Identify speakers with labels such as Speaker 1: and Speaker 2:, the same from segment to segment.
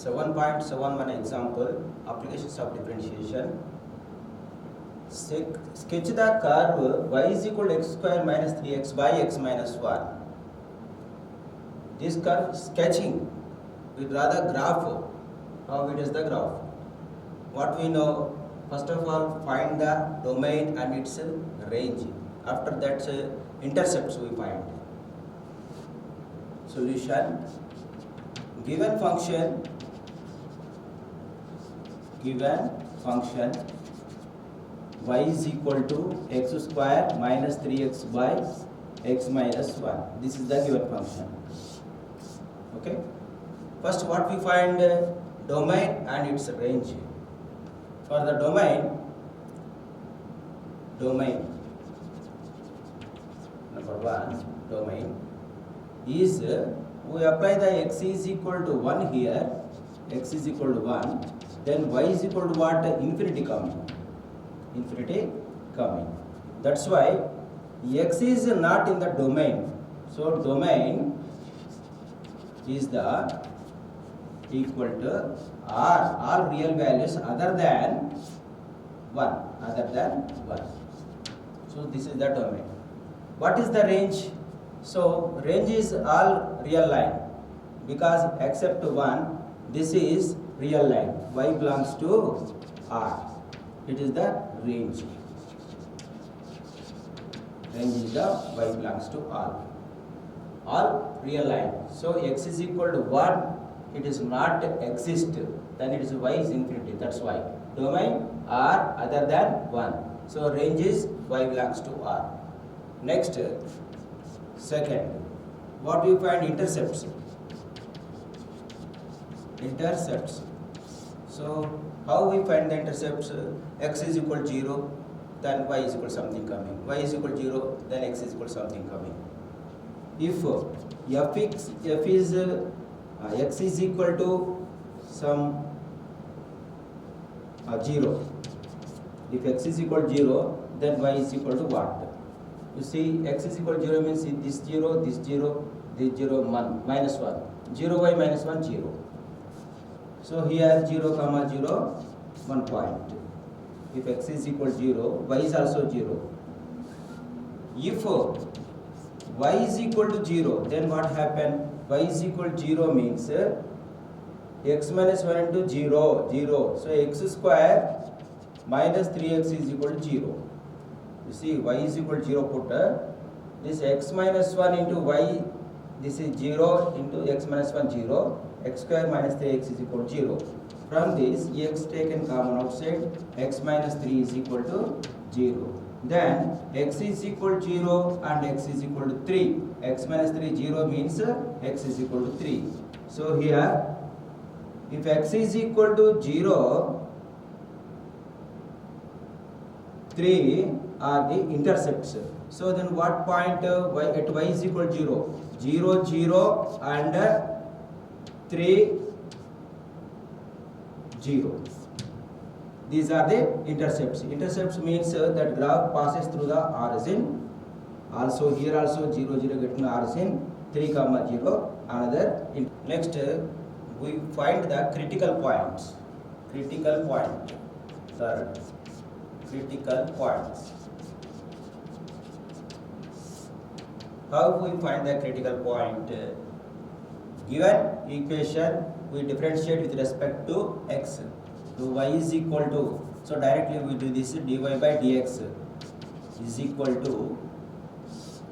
Speaker 1: 7.71 example, applications of differentiation. Sketch the curve y is equal to x square minus 3x by x minus 1. This curve sketching, we draw the graph. How it is the graph? What we know, first of all, find the domain and its range. After that, intercepts we find. Solution. Given function y is equal to x square minus 3x by x minus 1. This is the given function. Okay. First, what we find, domain and its range. For the domain number 1, domain is, we apply the x is equal to 1 here, x is equal to 1, then y is equal to what? Infinity coming. That's why x is not in the domain. So domain is the equal to r, all real values other than 1. So this is the domain. What is the range? So range is all real line, because except 1, this is real line. Y belongs to R. It is the range. Range is the Y belongs to R. All real line. So x is equal to 1. It is not exist. Then it is Y is infinity. That's why. Domain R other than 1. So range is Y belongs to R. Next, second, what do you find? Intercepts. So how we find the intercepts? X is equal to 0, then y is equal to something coming. Y is equal to 0, then x is equal to something coming. If x is equal to some 0. If x is equal to 0, then y is equal to what? You see, x is equal to 0 means this 0, this 0, this 0, 1, minus 1. 0, y minus 1, 0. So here 0, 0, 1 point. If x is equal to 0, y is also 0. If y is equal to 0, then what happen? Y is equal to 0 means x minus 1 into 0, 0. So x square minus 3x is equal to 0. You see, y is equal to 0 put, this x minus 1 into y, this is 0 into x minus 1, 0. X square minus 3x is equal to 0. From this, x taken common outside, x minus 3 is equal to 0. Then x is equal to 0 and x is equal to 3. X minus 3, 0 means x is equal to 3. So here, if x is equal to 0, 3 are the intercepts. So then what point at y is equal to 0? 0, 0 and 3, 0. These are the intercepts. Intercepts means that graph passes through the origin. Also here also 0, 0 getting origin, 3, 0, another. Next, we find the critical points. Third, critical points. How we find the critical point? Given equation, we differentiate with respect to x. So y is equal to, so directly we do this, dy by dx is equal to,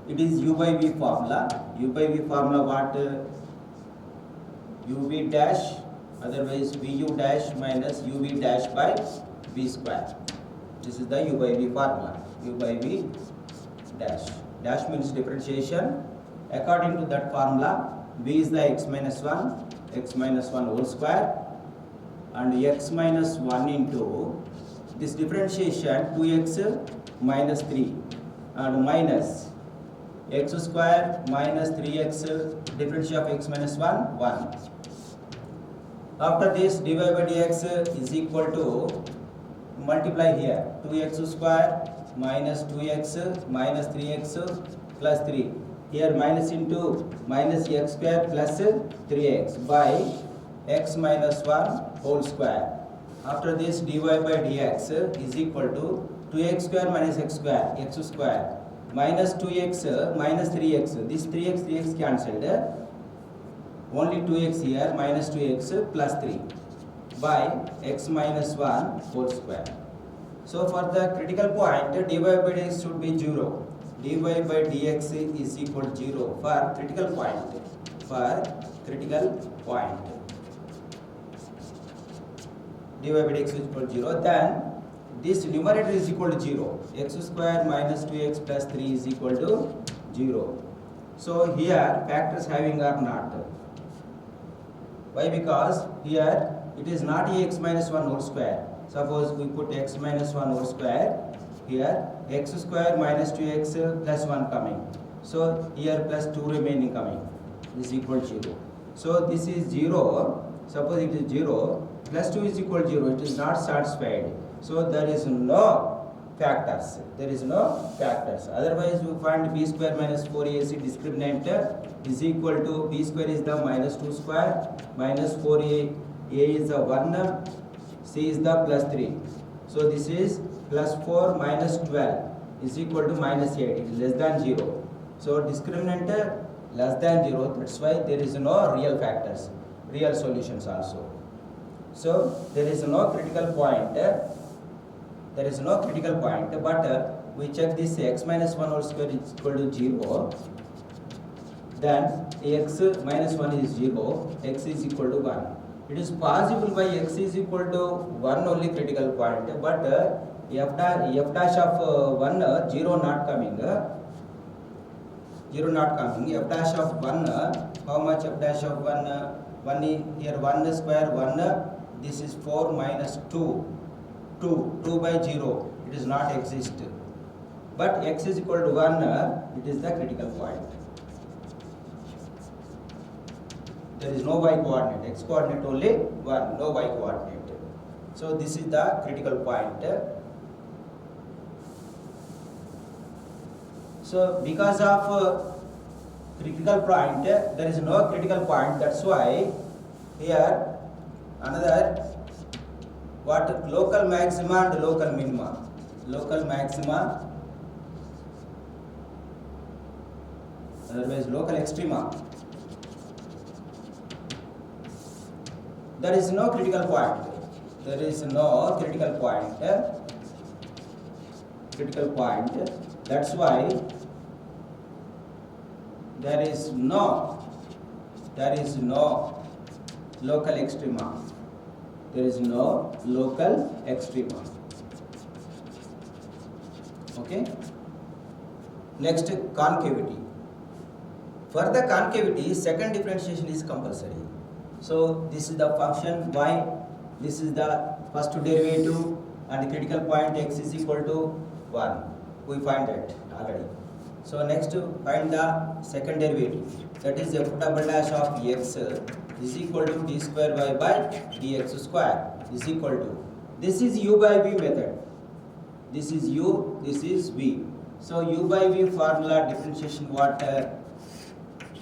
Speaker 1: it is u by v formula. U by v formula what? uv dash, otherwise vu dash minus uv dash by v square. This is the u by v formula. U by v dash. Dash means differentiation. According to that formula, v is the x minus 1 whole square, and x minus 1 into this differentiation 2x minus 3 and minus x square minus 3x, differentiation of x minus 1, 1. After this, dy by dx is equal to, multiply here, 2x square minus 2x minus 3x plus 3. Here minus into minus x square plus 3x by x minus 1 whole square. After this dy by dx is equal to 2x square minus x square minus 2x minus 3x. This 3x cancelled. Only 2x here, minus 2x plus 3 by x minus 1 whole square. So for the critical point, dy by dx should be 0. dy by dx is equal to 0 for critical point. For critical point, dy by dx is equal to 0. Then this numerator is equal to 0. X square minus 2x plus 3 is equal to 0. So here factors having are not. Why? Because here it is not x minus 1 whole square. Suppose we put x minus 1 whole square, here x square minus 2x plus 1 coming. So here plus 2 remaining coming is equal to 0. So this is 0. Suppose it is 0, plus 2 is equal to 0. It is not satisfied. So there is no factors. There is no factors. Otherwise we find b square minus 4ac discriminant is equal to b square is the minus 2 square minus 4a is the 1, c is the plus 3. So this is plus 4 minus 12 is equal to minus 8. It is less than 0. So discriminant less than 0. That's why there is no real factors, real solutions also. So there is no critical point. There is no critical point, but we check this x minus 1 whole square is equal to 0. Then x minus 1 is 0, x is equal to 1. It is possible by x is equal to 1 only critical point, but f dash of 1, 0 not coming. 0 not coming. F dash of 1, how much f dash of 1? 1 here 1 square 1, this is 4 minus 2. 2 by 0, it is not exist. But x is equal to 1, it is the critical point. There is no y coordinate, x coordinate only 1, no y coordinate. So this is the critical point. So because of critical point, there is no critical point. That's why here another what local maxima and local minima. Local maxima, otherwise local extrema. There is no critical point. There is no critical point. Critical point. That's why there is no local extrema. There is no local extrema. Okay. Next, concavity. For the concavity, second differentiation is compulsory. So this is the function y, this is the first derivative, and the critical point x is equal to 1. We find that already. So next find the second derivative, that is f double dash of x is equal to d square y by dx square is equal to, this is u by v method. This is u, this is v. So u by v formula differentiation what?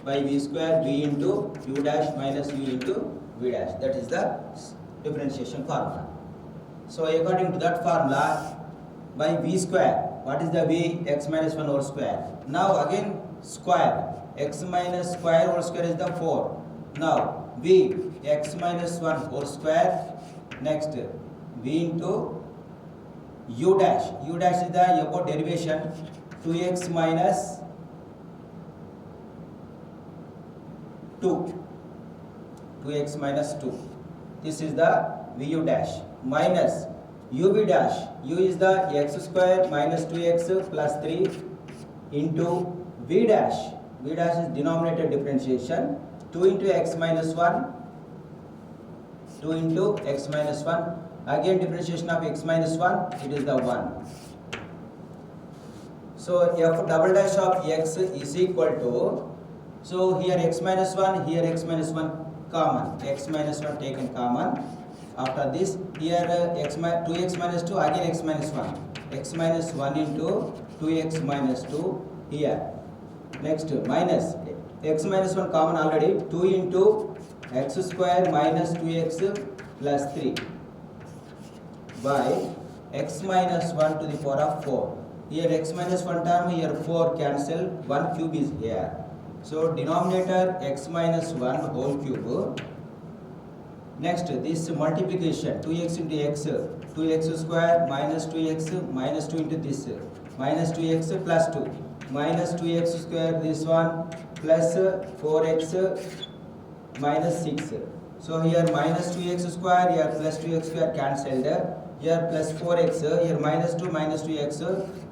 Speaker 1: By v square v into u dash minus u into v dash. That is the differentiation formula. So according to that formula, by v square, what is the v? X minus 1 whole square. Now again square, x minus square whole square is the 4. Now v, x minus 1 whole square. Next v into u dash. U dash is the above derivation, 2x minus 2. 2x minus 2. This is the vu dash minus uv dash. U is the x square minus 2x plus 3 into v dash. V dash is denominator differentiation. 2 into x minus 1. 2 into x minus 1. Again differentiation of x minus 1. It is the 1. So f double dash of x is equal to, so here x minus 1, here x minus 1 common. X minus 1 taken common. After this, here 2x minus 2, again x minus 1. X minus 1 into 2x minus 2 here. Next minus x minus 1 common already. 2 into x square minus 2x plus 3 by x minus 1 to the power of 4. Here x minus 1 term, here 4 cancel, 1 cube is here. So denominator x minus 1 whole cube. Next this multiplication 2x into x, 2x square minus 2x minus 2 into this, minus 2x plus 2, minus 2x square this one plus 4x minus 6. So here minus 2x square, here plus 2x square cancelled, here plus 4x, here minus 2x,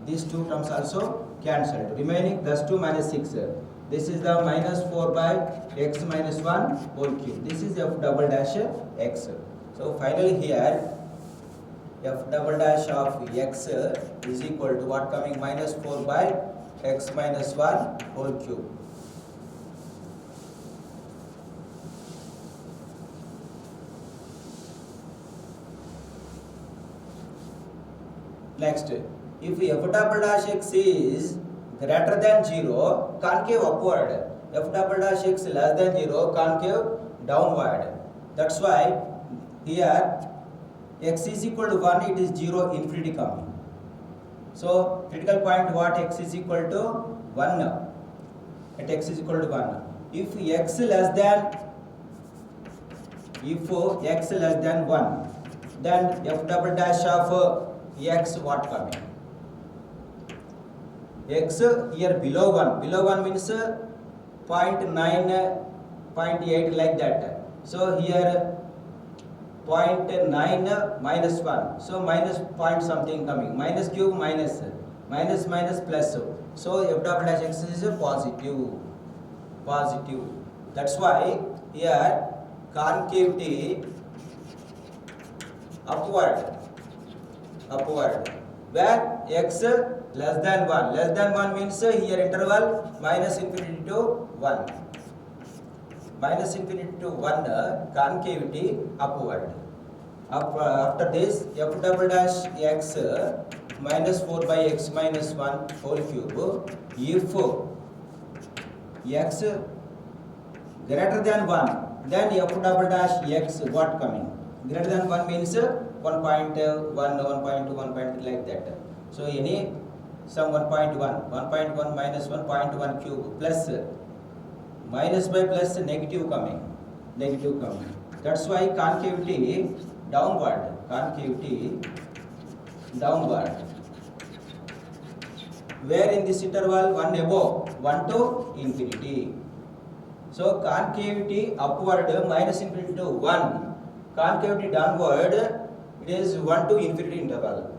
Speaker 1: these two terms also cancelled, remaining plus 2 minus 6. This is the minus 4 by x minus 1 whole cube. This is f double dash x. So finally here f double dash of x is equal to what coming, minus 4 by x minus 1 whole cube. Next, if f double dash x is greater than 0, concave upward. F double dash x less than 0, concave downward. That's why here x is equal to 1, it is 0, infinity coming. So critical point what, x is equal to 1, at x is equal to 1. If x less than 1, then f double dash of x what coming? X here below 1 means 0.9, 0.8 like that. So here 0.9 minus 1, so minus point something coming, minus cube minus, minus plus. So f double dash x is a positive. That's why here concavity upward, where x less than 1 means here interval minus infinity to 1, concavity upward. After this f double dash x minus 4 by x minus 1 whole cube. If x greater than 1, then f double dash x what coming? Greater than 1 means 1.1, 1.2, 1.3 like that. So any sum 1.1 minus 1.1 cube plus minus by plus negative coming. That's why concavity downward. Where in this interval 1 above, 1 to infinity. So concavity upward minus infinity to 1, concavity downward it is 1 to infinity interval.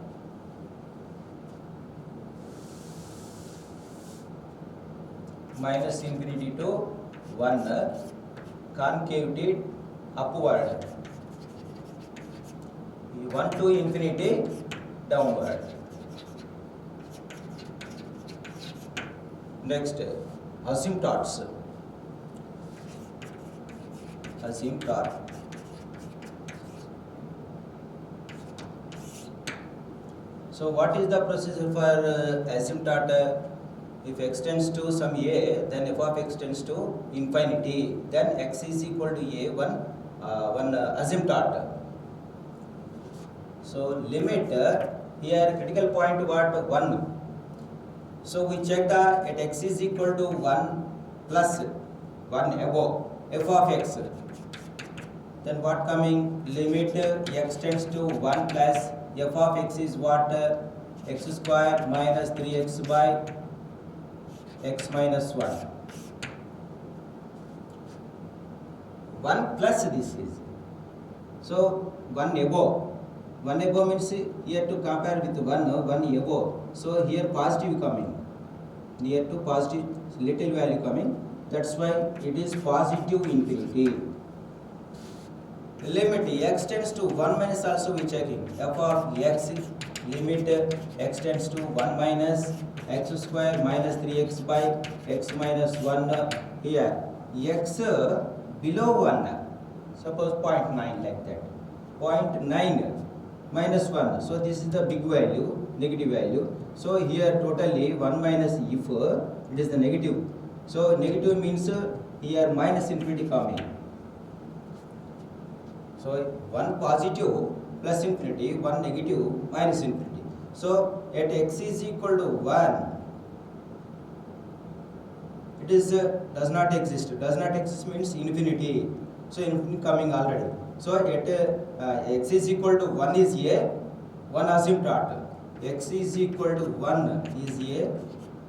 Speaker 1: Minus infinity to 1, concavity upward, 1 to infinity downward. Next, asymptotes. So what is the procedure for asymptote? If x tends to some a, then f of x tends to infinity, then x is equal to a, one asymptote. So limit here critical point what, 1. So we check the at x is equal to 1 plus 1 above f of x. Then what coming? Limit x tends to 1 plus f of x is what? X square minus 3x by x minus 1. 1 plus this is. So 1 above. 1 above means here to compare with 1 above. So here positive coming. Near to positive little value coming. That's why it is positive infinity. Limit x tends to 1 minus also we checking. F of x limit x tends to 1 minus x square minus 3x by x minus 1 here. X below 1, suppose 0.9 like that. 0.9 minus 1. So this is the big value, negative value. So here totally 1 minus if it is the negative. So negative means here minus infinity coming. So 1 positive plus infinity, 1 negative minus infinity. So at x is equal to 1, it is does not exist. Does not exist means infinity. So infinity coming already. So at x is equal to 1 is a one asymptote. X is equal to 1 is a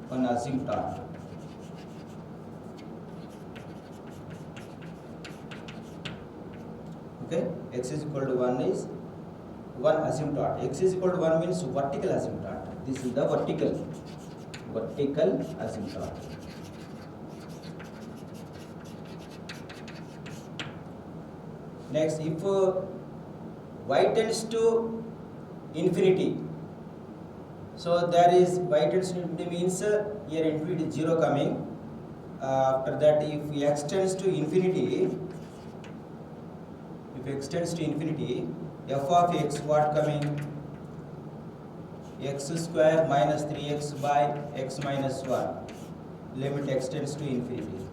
Speaker 1: one asymptote. Okay, x is equal to 1 is one asymptote. X is equal to 1 means vertical asymptote. This is the vertical asymptote. Next, if y tends to infinity, so there is y tends to infinity means here infinity is 0 coming. After that, if x tends to infinity, f of x what coming? X square minus 3x by x minus 1. Limit x tends to infinity.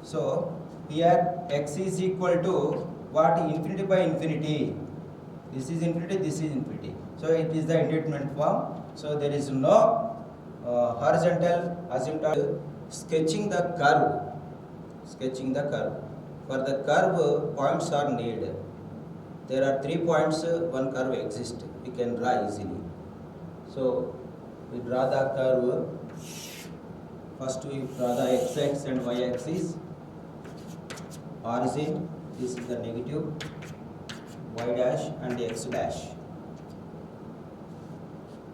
Speaker 1: So here x is equal to what? Infinity by infinity. This is infinity, this is infinity. So it is the indeterminate form. So there is no horizontal asymptote. Sketching the curve. For the curve, points are needed. There are 3 points, one curve exists. We can draw easily. So we draw the curve. First we draw the x-axis and y-axis. Origin, this is the negative, y dash and x dash.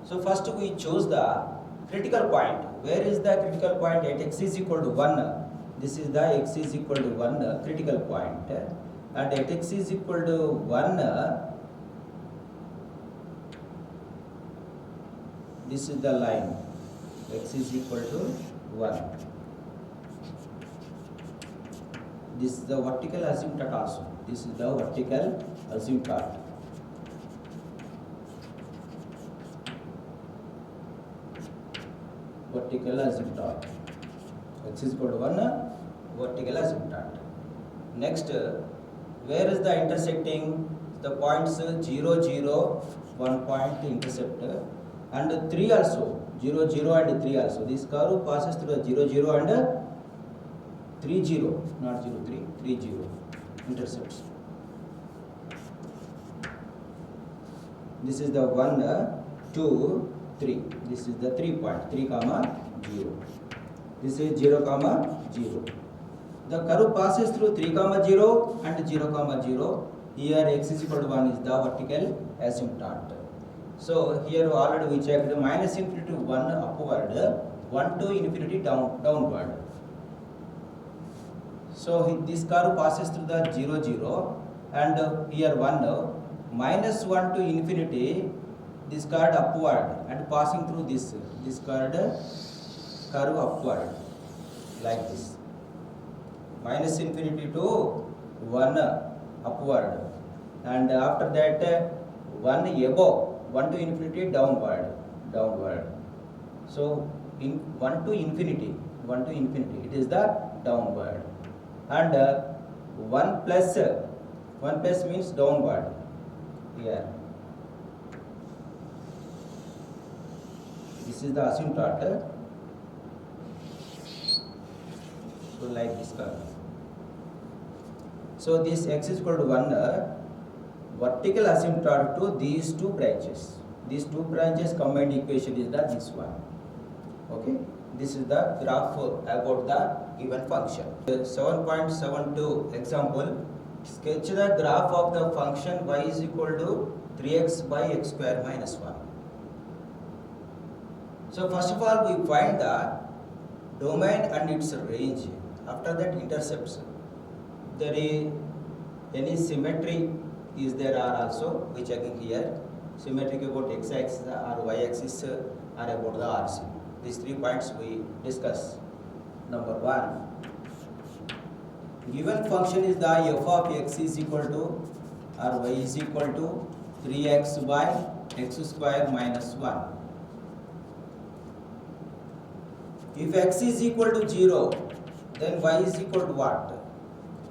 Speaker 1: So first we choose the critical point. Where is the critical point? At x is equal to 1. This is the x is equal to 1 critical point. And at x is equal to 1, this is the line. X is equal to 1. This is the vertical asymptote also. This is the vertical asymptote. X is equal to 1, vertical asymptote. Next, where is the intersecting? The points 0, 0, 1 point intercept, and 3 also, 0, 0 and 3 also. This curve passes through the 0, 0 and 3, 0, not 0, 3, 3, 0 intercepts. This is the 1, 2, 3. This is the 3 point, 3, 0. This is 0, 0. The curve passes through 3, 0 and 0, 0. Here x is equal to 1 is the vertical asymptote. So here already we checked minus infinity to 1 upward, 1 to infinity downward. So this curve passes through the 0, 0 and here 1, minus 1 to infinity, this curve upward and passing through this curve upward like this. Minus infinity to 1 upward, and after that 1 above, 1 to infinity downward. So in 1 to infinity, it is the downward, and 1 plus means downward here. This is the asymptote. So like this curve. So this x is equal to 1, vertical asymptote to these 2 branches. These 2 branches combined equation is this one. Okay. This is the graph about the given function. 7.72 example. Sketch the graph of the function y is equal to 3x by x square minus 1. So first of all we find the domain and its range. After that intercepts. There is any symmetry is there are also, we checking here. Symmetric about x-axis or y-axis are about the RC. These 3 points we discuss. Number 1. Given function is the f of x is equal to or y is equal to 3x by x square minus 1. If x is equal to 0, then y is equal to what?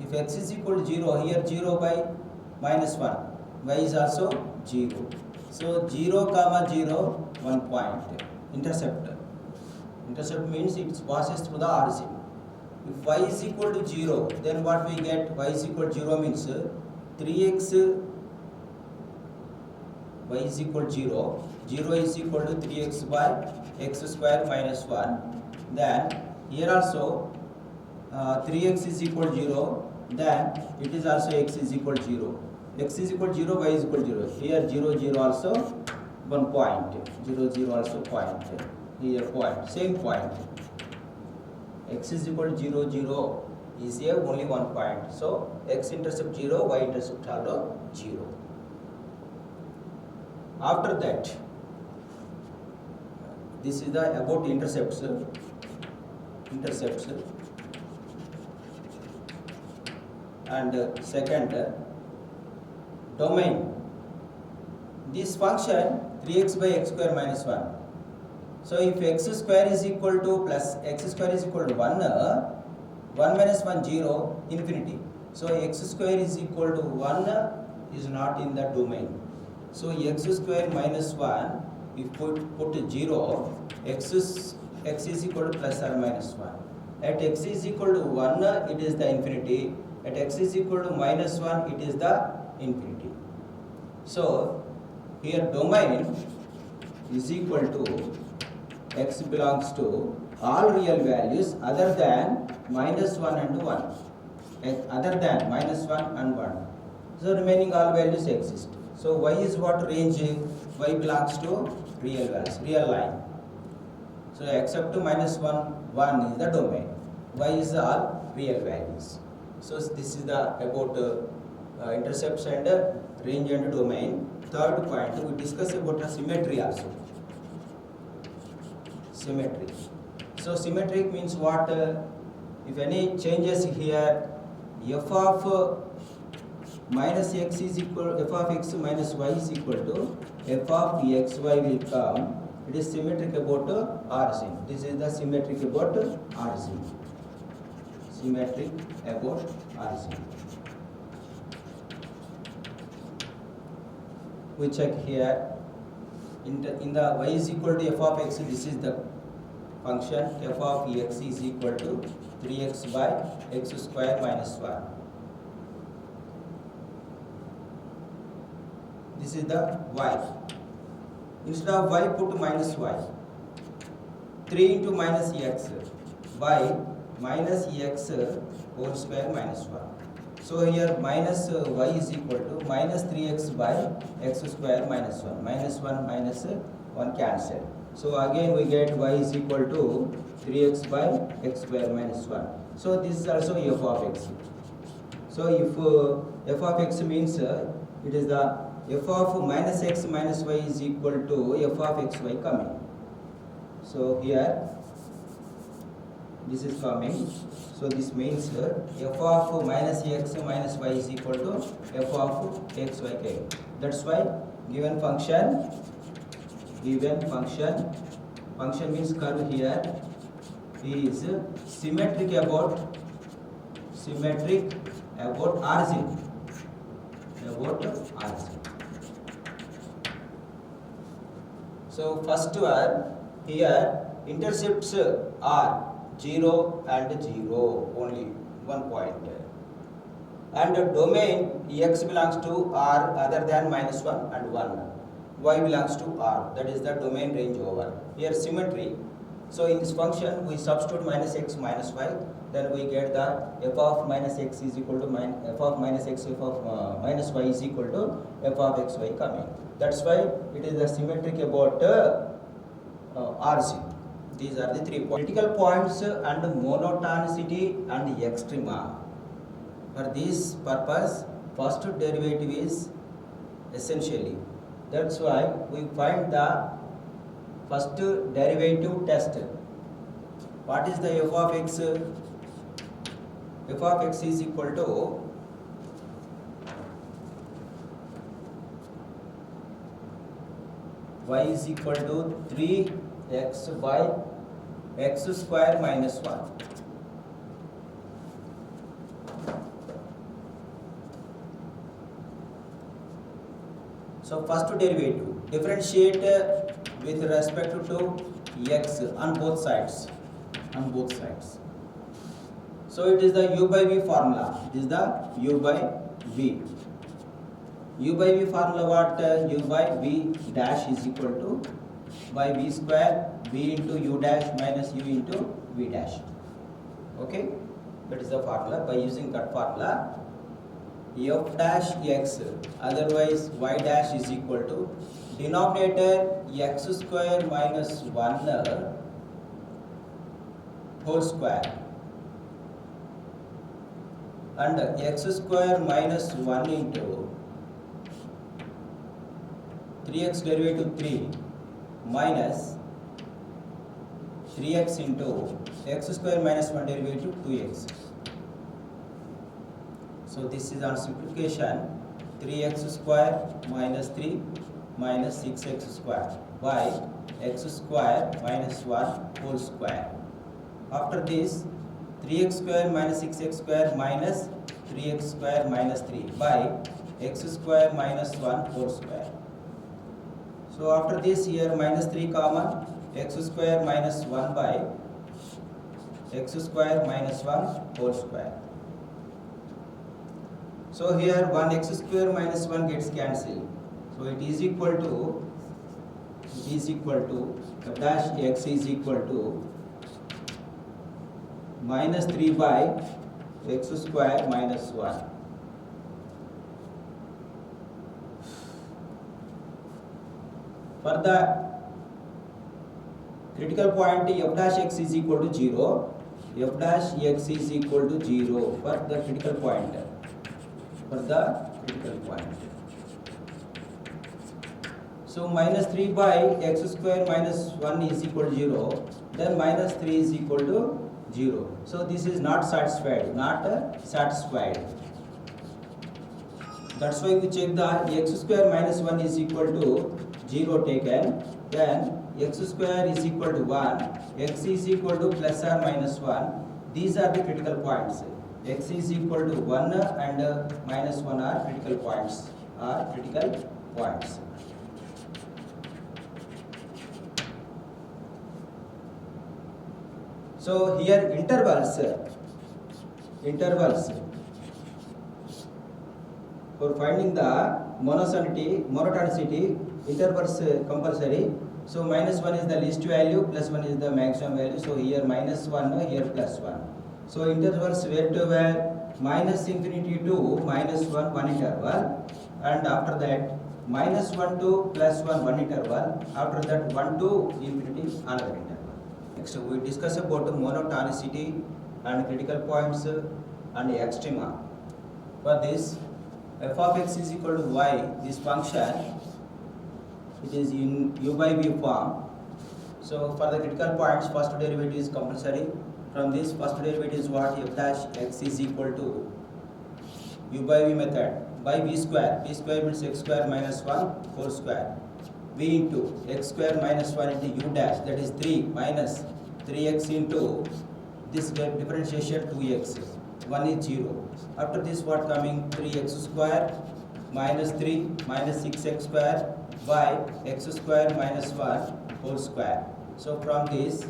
Speaker 1: If x is equal to 0, here 0 by minus 1, y is also 0. So 0 comma 0, 1 point. Intercept. Intercept means it passes through the origin. If y is equal to 0, then what we get? Y is equal to 0 means 3x, y is equal to 0. 0 is equal to 3x by x square minus 1. Then here also 3x is equal to 0. Then it is also x is equal to 0. X is equal to 0, y is equal to 0. Here 0, 0 also 1 point. 0, 0 also point. Here point. Same point. X is equal to 0, 0 is here only 1 point. So x intercept 0, y intercept also 0. After that, this is the about intercepts. And second, domain. This function 3x by x square minus 1. So if x square is equal to plus x square is equal to 1, 1 minus 1 0, infinity. So x square is equal to 1 is not in the domain. So x square minus 1, if put 0, x is equal to plus or minus 1. At x is equal to 1, it is the infinity. At x is equal to minus 1, it is the infinity. So here domain is equal to x belongs to all real values other than minus 1 and 1. Other than minus 1 and 1. So remaining all values exist. So y is what range? Y belongs to real values, real line. So except to minus 1, 1 is the domain. Y is all real values. So this is the about intercepts and range and domain. Third point, we discuss about symmetry also. Symmetry. So symmetric means what? If any changes here, f of minus x is equal, f of x minus y is equal to f of x y will come. It is symmetric about origin. This is the symmetric about origin. Symmetric about origin. We check here. In the y is equal to f of x, this is the function f of x is equal to 3x by x square minus 1. This is the y. Instead of y, put minus y. 3 into minus x, y minus x whole square minus 1. So here minus y is equal to minus 3x by x square minus 1. Minus 1 minus 1 cancel. So again we get y is equal to 3x by x square minus 1. So this is also f of x. So if f of x means it is the f of minus x minus y is equal to f of xy coming. So here this is coming. So this means f of minus x minus y is equal to f of xy came. That's why given function means curve here is symmetric about origin. So first one here intercepts are 0 and 0 only 1 point. And domain x belongs to R other than minus 1 and 1. Y belongs to R, that is the domain range over. Here symmetry. So in this function we substitute minus x minus y, then we get the f of minus x is equal to f of minus x, f of minus y is equal to f of xy coming. That's why it is the symmetric about RC. These are the 3 points. Critical points and monotonicity and extrema. For this purpose, first derivative is essentially. That's why we find the first derivative test. What is the f of x? F of x is equal to y is equal to 3x by x square minus 1. So first derivative, differentiate with respect to x on both sides. On both sides. So it is the u by v formula. It is the u by v. U by v formula what? U by v dash is equal to by v square v into u dash minus u into v dash. Okay, that is the formula. By using that formula, f dash x, otherwise y dash is equal to denominator x square minus 1 whole square and x square minus 1 into 3x derivative 3 minus 3x into x square minus 1 derivative 2x. So this is on simplification, 3x square minus 3 minus 6x square by x square minus 1 whole square. After this, 3x square minus 6x square minus 3x square minus 3 by x square minus 1 whole square. So after this, here minus 3 common, x square minus 1 by x square minus 1 whole square. So here 1x square minus 1 gets cancelled. So it is equal to f dash x is equal to minus 3 by x square minus 1. For the critical point, f dash x is equal to 0. F dash x is equal to 0 for the critical point. So minus 3 by x square minus 1 is equal to 0. Then minus 3 is equal to 0. So this is not satisfied. That's why we check the x square minus 1 is equal to 0 taken. Then x square is equal to 1. X is equal to plus or minus 1. These are the critical points. X is equal to 1 and minus 1 are critical points. So here intervals for finding the monotonicity, intervals compulsory. So minus 1 is the least value, plus 1 is the maximum value. So here minus 1, here plus 1. So intervals where to where? Minus infinity to minus 1 interval, and after that minus 1 to plus 1 interval, after that 1 to infinity another interval. Next we discuss about monotonicity and critical points and extrema. For this, f of x is equal to y, this function, it is in u by v form. So for the critical points, first derivative is compulsory. From this, first derivative is what? F dash x is equal to u by v method by v square. V square means x square minus 1 whole square. V into x square minus 1 into u dash, that is 3 minus 3x into this differentiation 2x. 1 is 0. After this, what coming? 3x square minus 3 minus 6x square by x square minus 1 whole square. So from this,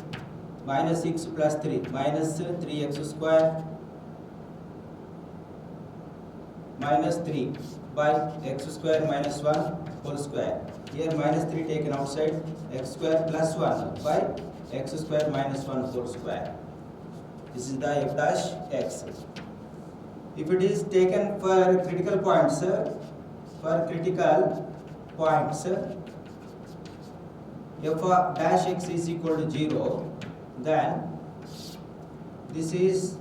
Speaker 1: minus 6 plus 3 minus 3x square minus 3 by x square minus 1 whole square. Here minus 3 taken outside, x square plus 1 by x square minus 1 whole square. This is the f dash x. If it is taken for critical points, f of dash x is equal to 0, then this is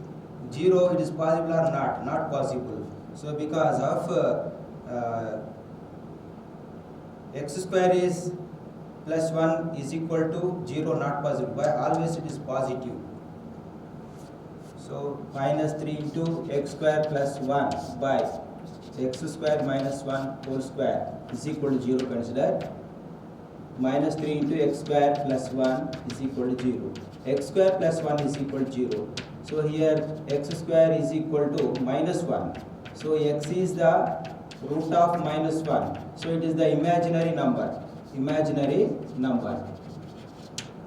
Speaker 1: 0, it is possible or not? Not possible. So because of x square is plus 1 is equal to 0, not possible. Why? Always it is positive. So minus 3 into x square plus 1 by x square minus 1 whole square is equal to 0. Consider minus 3 into x square plus 1 is equal to 0. X square plus 1 is equal to 0. So here x square is equal to minus 1. So x is the root of minus 1. So it is the imaginary number. Imaginary number.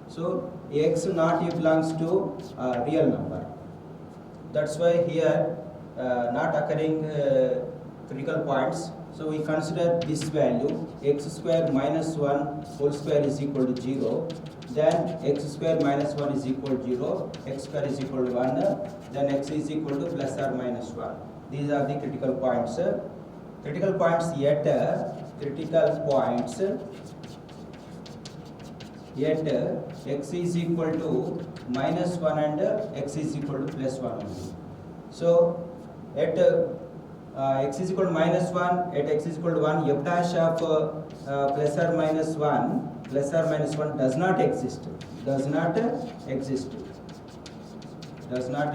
Speaker 1: So x not belongs to real number. That's why here not occurring critical points. So we consider this value x square minus 1 whole square is equal to 0. Then x square minus 1 is equal to 0. X square is equal to 1. Then x is equal to plus or minus 1. These are the critical points. Critical points yet x is equal to minus 1 and x is equal to plus 1 only. So at x is equal to minus 1, at x is equal to 1, f dash of plus or minus 1 does not exist. Does not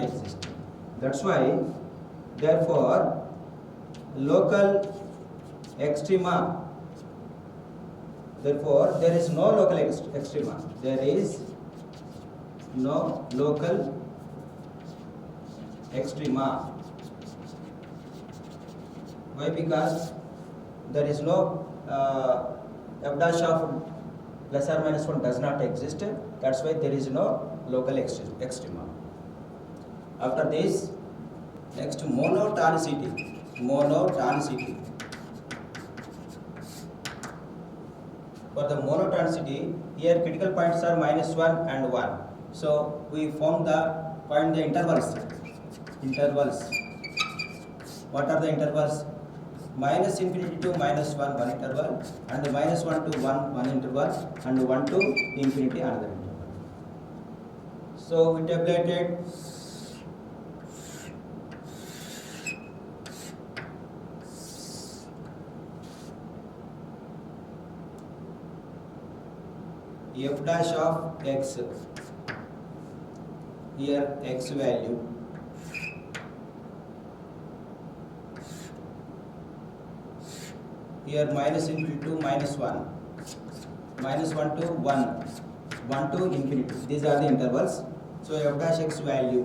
Speaker 1: exist. That's why, therefore, local extrema, therefore there is no local extrema. There is no local extrema. Why? Because there is no f dash of plus or minus 1 does not exist. That's why there is no local extrema. After this, next monotonicity. For the monotonicity, here critical points are minus 1 and 1. So we find the intervals. What are the intervals? Minus infinity to minus 1 interval, and minus 1 to 1 interval, and 1 to infinity another interval. So we tabulated f dash of x, here x value, here minus infinity to minus 1, minus 1 to 1, 1 to infinity. These are the intervals. So f dash x value,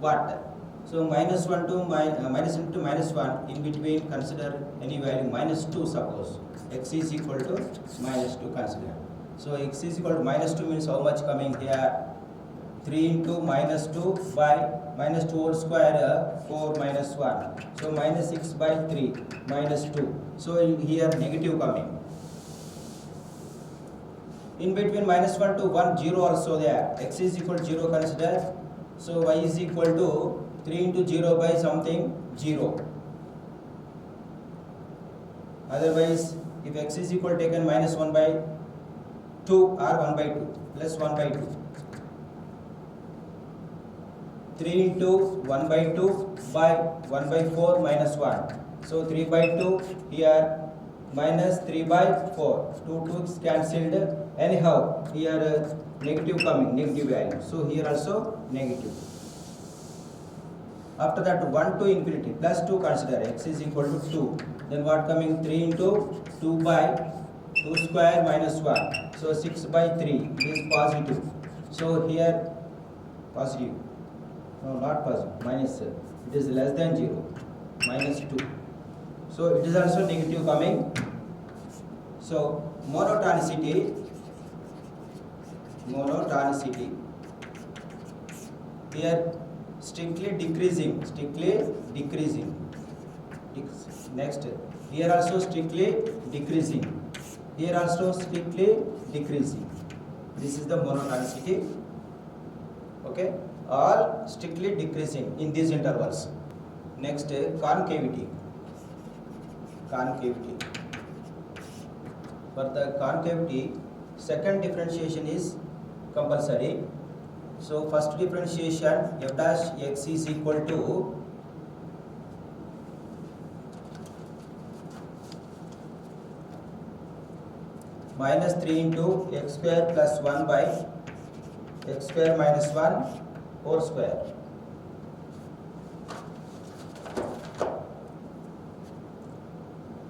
Speaker 1: what? So minus 1 to minus into minus 1, in between consider any value minus 2 suppose. X is equal to minus 2 consider. So x is equal to minus 2 means how much coming here? 3 into minus 2 by minus 2 whole square, 4 minus 1. So minus 6 by 3 minus 2. So here negative coming. In between minus 1 to 1, 0 also there. X is equal to 0 consider. So y is equal to 3 into 0 by something 0. Otherwise, if x is equal taken minus 1 by 2 or 1 by 2 plus 1 by 2. 3 into 1 by 2 by 1 by 4 minus 1. So 3 by 2 here minus 3 by 4. 2 2's cancelled. Anyhow, here negative coming, negative value. So here also negative. After that 1 to infinity plus 2 consider, x is equal to 2. Then what coming? 3 into 2 by 2 square minus 1. So 6 by 3 is positive. So here positive. No, not positive. Minus. It is less than 0. Minus 2. So it is also negative coming. So monotonicity. Here strictly decreasing. Next. Here also strictly decreasing. Here also strictly decreasing. This is the monotonicity. Okay. All strictly decreasing in these intervals. Next, concavity. For the concavity, second differentiation is compulsory. So first differentiation, f dash x is equal to minus 3 into x square plus 1 by x square minus 1 whole square.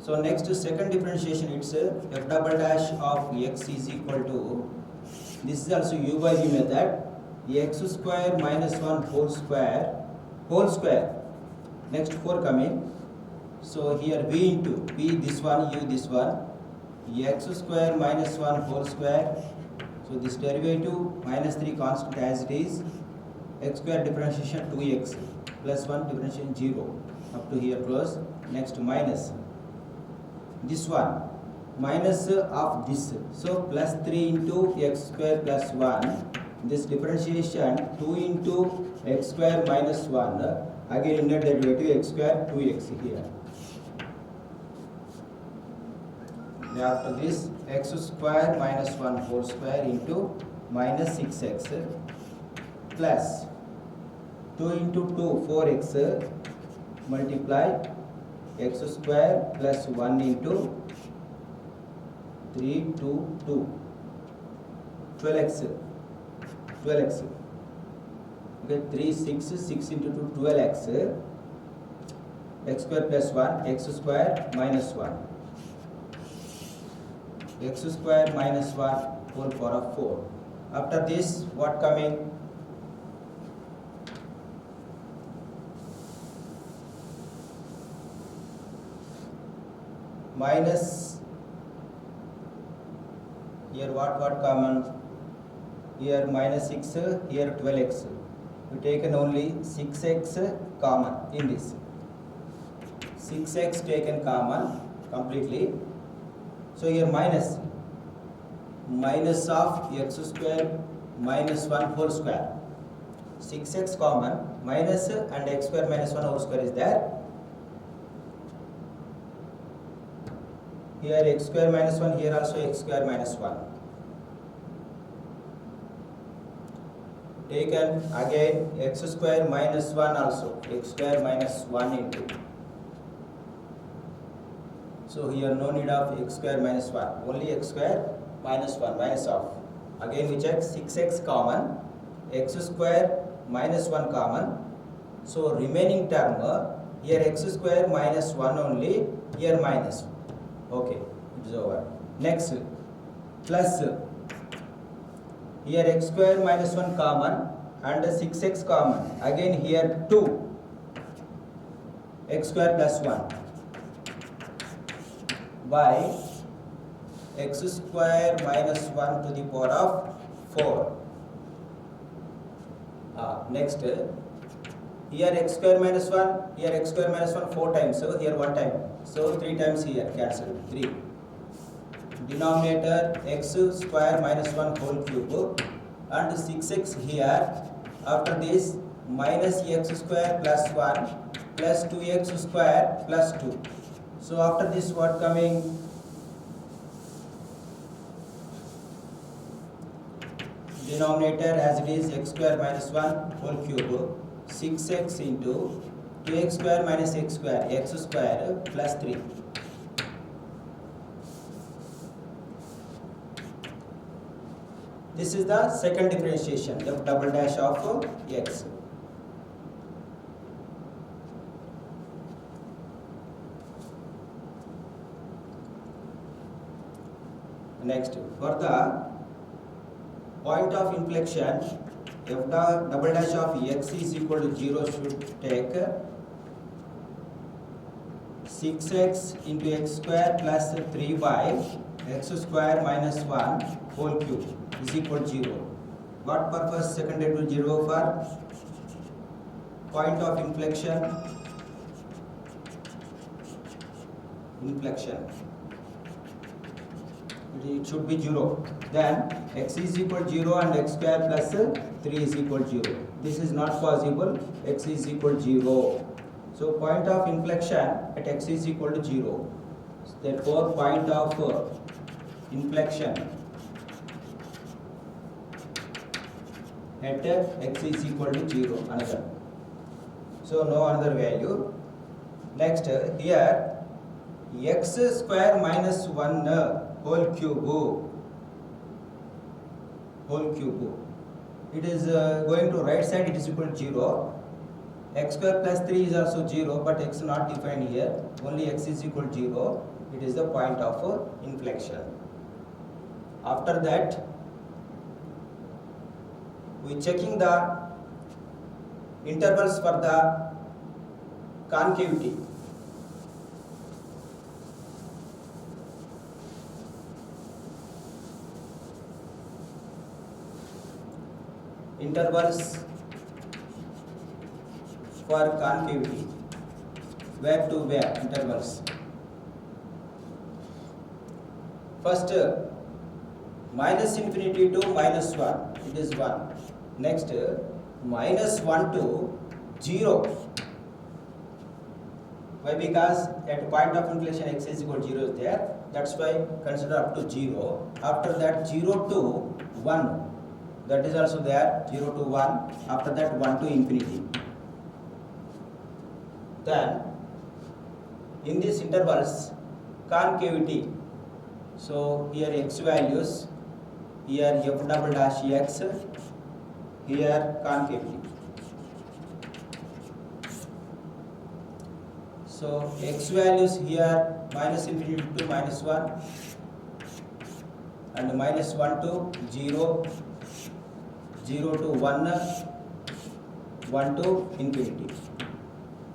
Speaker 1: So next second differentiation, it's f double dash of x is equal to, this is also u by v method, x square minus 1 whole square. Next 4 coming. So here v into v this one, u this one, x square minus 1 whole square. So this derivative minus 3 constant as it is, x square differentiation 2x plus 1 differentiation 0 up to here close. Next minus this one minus of this, so plus 3 into x square plus 1, this differentiation 2 into x square minus 1, again in the derivative x square 2x here. After this x square minus 1 whole square into minus 6x plus 2 into 2 4x multiply x square plus 1 into 3 2 2 12x okay, 3 6 6 into 2 12x x square plus 1 x square minus 1 x square minus 1 whole power of 4. After this what coming? Minus here what common? Here minus 6, here 12x. We taken only 6x common in this. 6x taken common completely. So here minus of x square minus 1 whole square. 6x common minus and x square minus 1 whole square is there. Here x square minus 1, here also x square minus 1. Taken again x square minus 1 also, x square minus 1 into. So here no need of x square minus 1, only x square minus 1, minus of. Again we check 6x common, x square minus 1 common. So remaining term here x square minus 1 only, here minus. Okay, it is over. Next plus here x square minus 1 common and 6x common. Again here 2 x square plus 1 by x square minus 1 to the power of 4. Next here x square minus 1, here x square minus 1 4 times, so here 1 time, so 3 times here cancel 3. Denominator x square minus 1 whole cube and 6x here. After this minus x square plus 1 plus 2x square plus 2. So after this what coming? Denominator as it is x square minus 1 whole cube, 6x into 2x square minus x square plus 3. This is the second differentiation, f double dash of x. Next, for the point of inflection, f double dash of x is equal to 0 should take 6x into x square plus 3 by x square minus 1 whole cube is equal to 0. What purpose second derivative 0 for? Point of inflection. It should be 0. Then x is equal to 0 and x square plus 3 is equal to 0. This is not possible. X is equal to 0. So point of inflection at x is equal to 0. Therefore point of inflection at x is equal to 0 another. So no another value. Next here x square minus 1 whole cube. It is going to right side, it is equal to 0. X square plus 3 is also 0, but x not defined here. Only x is equal to 0. It is the point of inflection. After that, we checking the intervals for the concavity. intervals for concavity. Where to where intervals? First, minus infinity to minus 1, it is 1. Next, minus 1 to 0. Why? Because at point of inflection x is equal to 0 is there. That's why consider up to 0. After that 0 to 1. That is also there, 0 to 1. After that 1 to infinity. Then in these intervals, concavity. So here x values, here f double dash x, here concavity. So x values here minus infinity to minus 1 and minus 1 to 0, 0 to 1, 1 to infinity.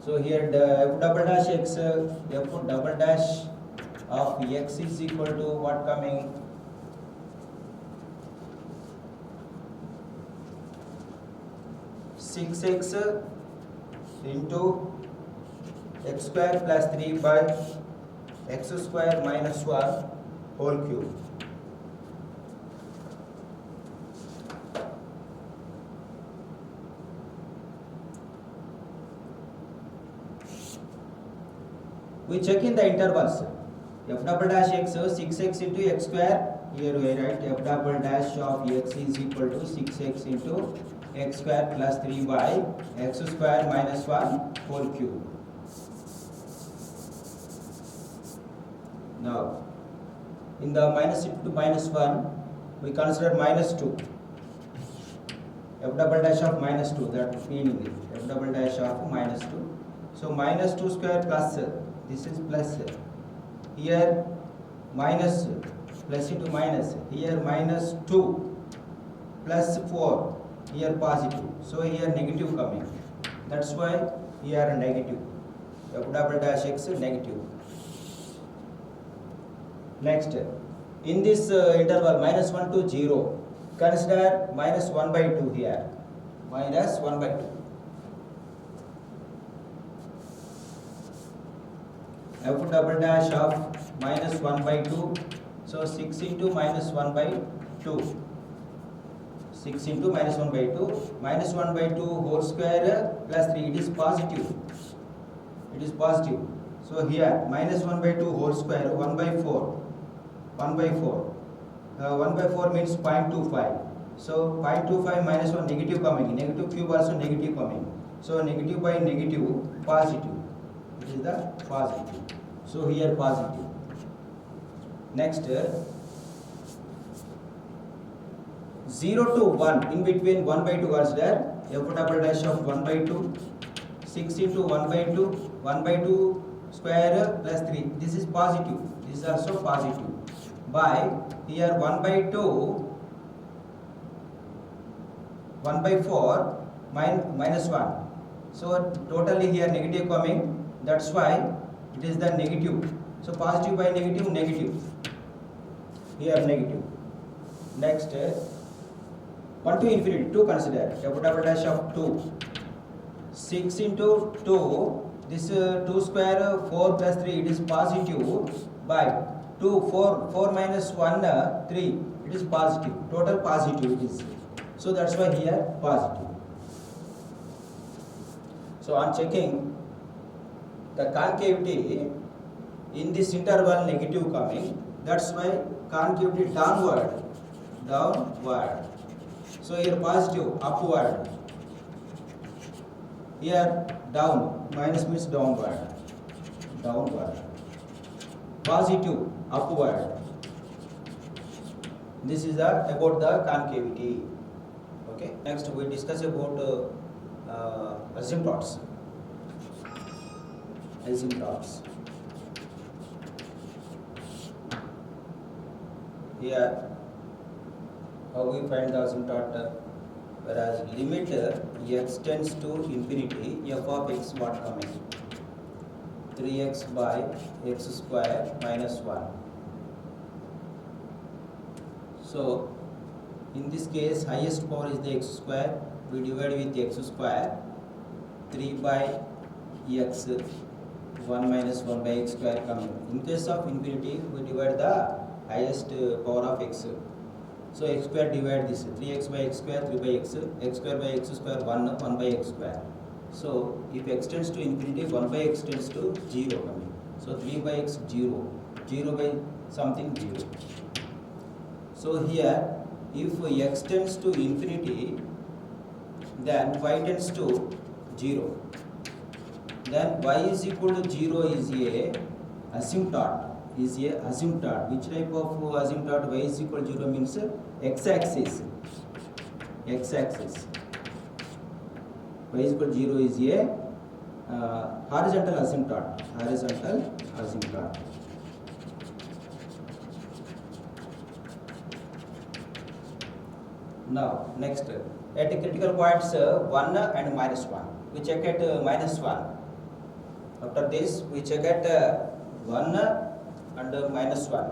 Speaker 1: So here the f double dash x, f double dash of x is equal to what coming? Six x into x square plus 3 by x square minus 1 whole cube. We check in the intervals. F double dash x, 6x into x square. Here we write f double dash of x is equal to 6x into x square plus 3 by x square minus 1 whole cube. Now, in the minus to minus 1, we consider minus 2. F double dash of minus 2, that meaning is f double dash of minus 2. So, minus 2 square plus, this is plus. Here, minus, plus into minus. Here, minus 2 plus 4. Here, positive. So, here, negative coming. That's why here, negative. F double dash x, negative. Next, in this interval minus 1 to 0, consider minus 1 by 2 here. Minus 1 by 2. F double dash of minus 1 by 2. So 6 into minus 1 by 2. 6 into minus 1 by 2. Minus 1 by 2 whole square plus 3. It is positive. It is positive. So here minus 1 by 2 whole square 1 by 4. 1 by 4. 1 by 4 means 0.25. So 0.25 minus 1 negative coming. Negative cube also negative coming. So negative by negative positive. It is the positive. So here positive. Next 0 to 1 in between 1 by 2 was there. F double dash of 1 by 2. 6 into 1 by 2. 1 by 2 square plus 3. This is positive. This is also positive. By here 1 by 2, 1 by 4 minus 1. So totally here negative coming. That's why it is the negative. So positive by negative, negative. Here negative. Next 1 to infinity, 2 consider. F double dash of 2. 6 into 2. This 2 square 4 plus 3. It is positive by 2, 4 minus 1, 3. It is positive. Total positive it is. So that's why here positive. So on checking, the concavity in this interval negative coming. That's why concavity downward. Downward. So here positive, upward. Here down. Minus means downward. Downward. Positive, upward. This is about the concavity. Okay. Next we discuss about asymptotes. Asymptotes. Here, how we find the asymptote? Whereas limit x tends to infinity, f of x what coming? 3x by x square minus 1. So In this case, highest power is the x square. We divide with x square. 3 by x 1 minus 1 by x square coming. In case of infinity, we divide the highest power of x. So x square divide this 3x by x square 3 by x square by x square 1 by x square. So if x tends to infinity, 1 by x tends to 0 coming. So 3 by x 0, 0 by something 0. So here if x tends to infinity, then y tends to 0. Then y is equal to 0 is a asymptote. Which type of asymptote? Y is equal to 0 means x-axis. X-axis. Y is equal to 0 is a horizontal asymptote. Now next, at critical points 1 and minus 1. We check at minus 1. After this, we check at 1 and minus 1.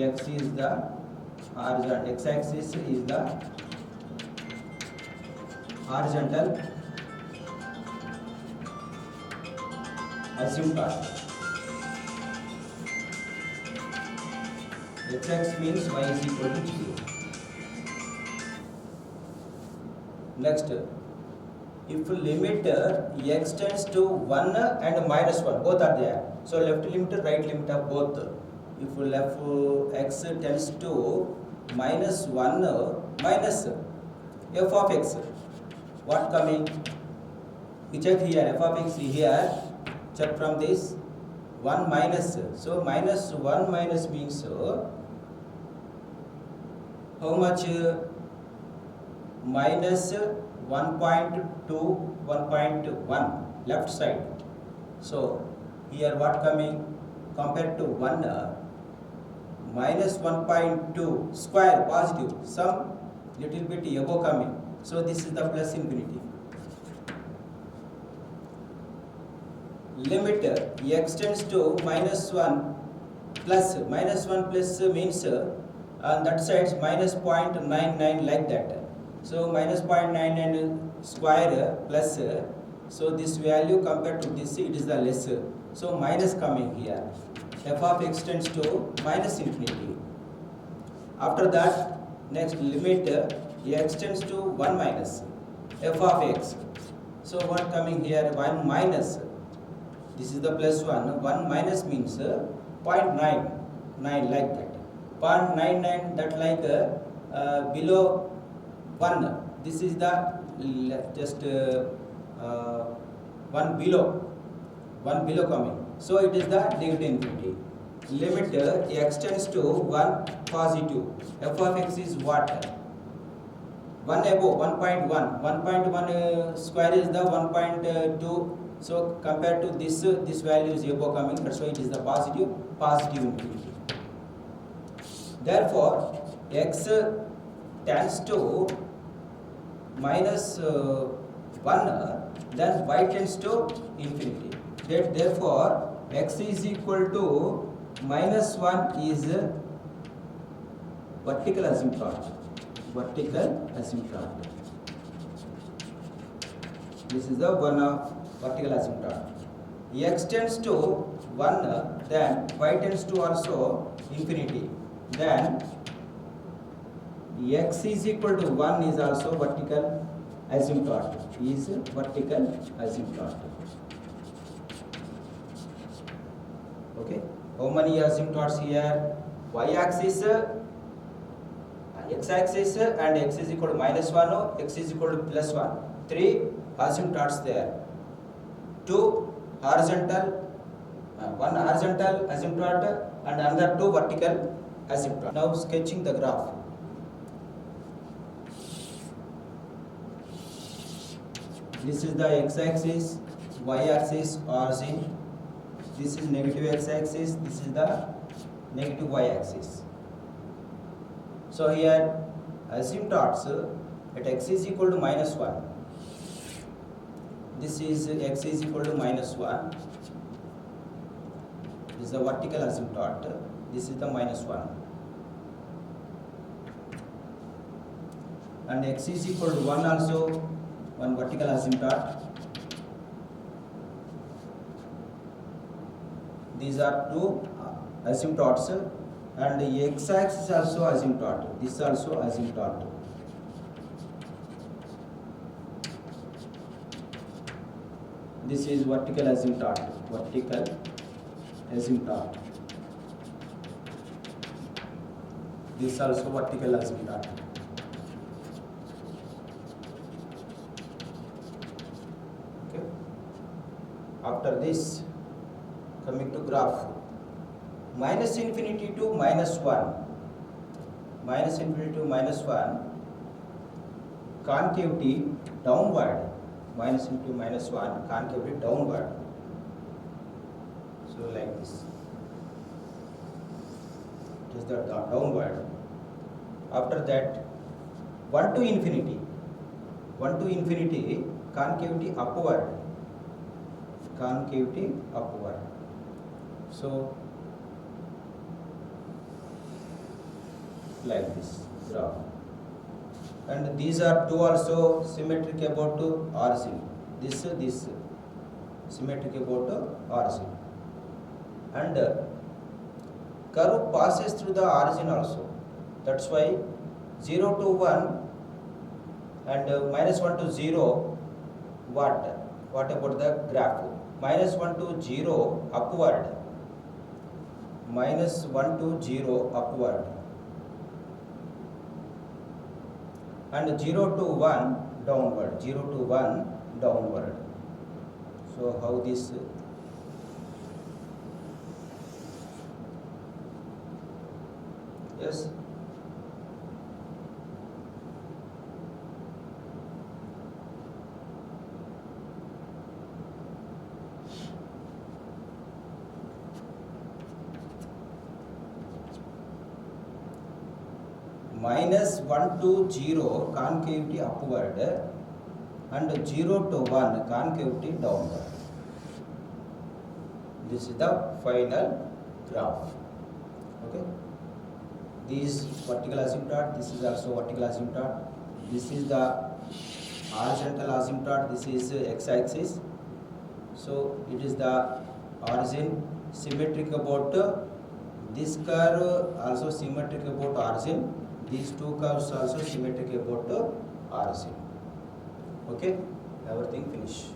Speaker 1: X is the horizontal, x-axis is the horizontal asymptote. X-axis means y is equal to 0. Next, if limit x tends to 1 and minus 1, both are there. So left limit, right limit of both. If left x tends to minus 1 minus f of x, what coming? We check here, f of x here, check from this 1 minus. So minus 1 minus means how much? Minus 1.2, 1.1 left side. So here what coming? Compared to 1, minus 1.2 square positive, some little bit above coming. So this is the plus infinity. Limit x tends to minus 1 plus, minus 1 plus means on that side minus 0.99 like that. So minus 0.99 square plus, so this value compared to this, it is the lesser. So minus coming here. F of x tends to minus infinity. After that, next limit x tends to 1 minus f of x. So what coming here? 1 minus. This is the plus 1. 1 minus means 0.99 like that. 0.99 that like below 1. This is the just 1 below coming. So it is the negative infinity. Limit x tends to 1 positive. F of x is what? 1 above 1.1. 1.1 square is the 1.2. So compared to this, this value is above coming. So it is the positive infinity. Therefore, x tends to minus 1, then y tends to infinity. Therefore, x is equal to minus 1 is vertical asymptote. This is the one of vertical asymptote. X tends to 1, then y tends to also infinity. Then x is equal to 1 is also vertical asymptote. Okay. How many asymptotes here? Y-axis, x-axis, and x is equal to minus 1, x is equal to plus 1. 3 asymptotes there. 2 horizontal, one horizontal asymptote and another 2 vertical asymptote. Now sketching the graph. This is the x-axis, y-axis origin. This is negative x-axis, this is the negative y-axis. So here asymptotes at x is equal to minus 1. This is x is equal to minus 1. This is the vertical asymptote. this is the minus 1, and x is equal to 1 also, one vertical asymptote. These are two asymptotes, and the x-axis also asymptote. This is also asymptote. This is vertical asymptote. Vertical asymptote. This is also vertical asymptote. Okay. After this, coming to graph, minus infinity to minus 1, minus infinity to minus 1, concavity downward, minus into minus 1, concavity downward. So like this, it is the downward. After that, 1 to infinity, 1 to infinity, concavity upward, concavity upward. So like this graph, and these are two also symmetric about to origin. This symmetric about to origin, and curve passes through the origin also. That's why 0 to 1 and minus 1 to 0. What about the graph? Minus 1 to 0 upward, minus 1 to 0 upward, and 0 to 1 downward, 0 to 1 downward. So how this? Yes. Minus 1 to 0 concavity upward, and 0 to 1 concavity downward. This is the final graph. Okay. This vertical asymptote, this is also vertical asymptote. This is the horizontal asymptote, this is x-axis. So it is the origin, symmetric about this curve, also symmetric about origin. These two curves also symmetric about origin. Okay, everything finished.